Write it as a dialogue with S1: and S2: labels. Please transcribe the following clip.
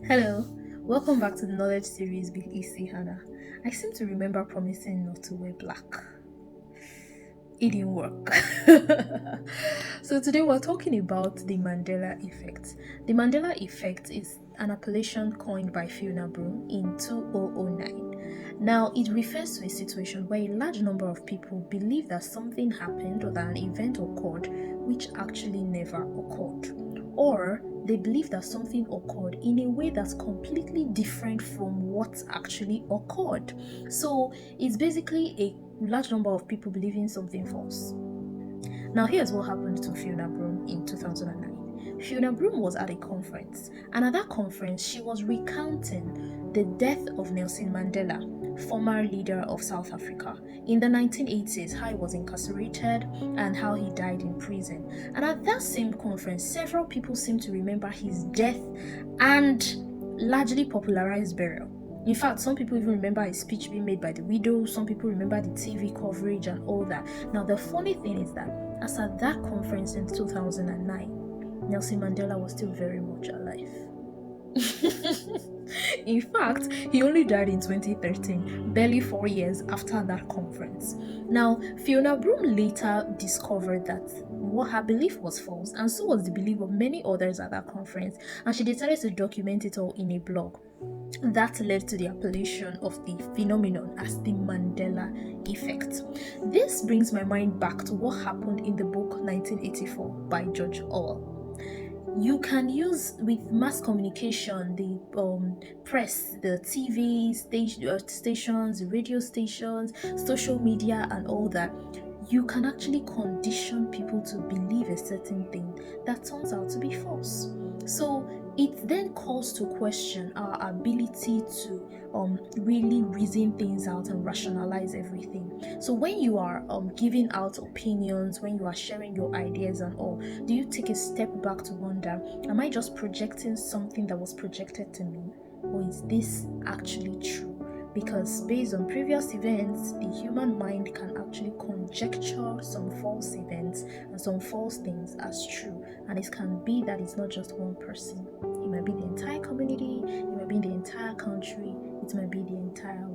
S1: Hello, welcome back to the knowledge series with EC Hannah. I seem to remember promising not to wear black. It didn't work. So today we're talking about the Mandela Effect. The Mandela Effect is an appellation coined by Fiona Broom in 2009. Now, it refers to a situation where a large number of people believe that something happened or that an event occurred which actually never occurred, or they believe that something occurred in a way that's completely different from what actually occurred. So it's basically a large number of people believing something false. Now, here's what happened to Fiona Broom in 2009. Fiona Broom was at a conference, and at that conference, she was recounting the death of Nelson Mandela, former leader of South Africa, in the 1980s, how he was incarcerated and how he died in prison. And at that same conference, several people seem to remember his death and largely popularized burial. In fact, some people even remember his speech being made by the widow, some people remember the TV coverage and all that. Now, the funny thing is that as at that conference in 2009, Nelson Mandela was still very much alive. In fact, he only died in 2013, barely 4 years after that conference. Now, Fiona Broom later discovered that what her belief was false, and so was the belief of many others at that conference, and she decided to document it all in a blog. That led to the appellation of the phenomenon as the Mandela Effect. This brings my mind back to what happened in the book 1984 by George Orwell. You can use with mass communication, the press, the TV stations, radio stations, social media, and all that. You can actually condition people to believe a certain thing that turns out to be false. So it then calls to question our ability to really reason things out and rationalize everything. So when you are giving out opinions, when you are sharing your ideas and all, do you take a step back to wonder, am I just projecting something that was projected to me, or is this actually true? Because based on previous events, the human mind can actually conjecture some false events and some false things as true. And it can be that it's not just one person. It might be the entire community, it might be the entire country, it might be the entire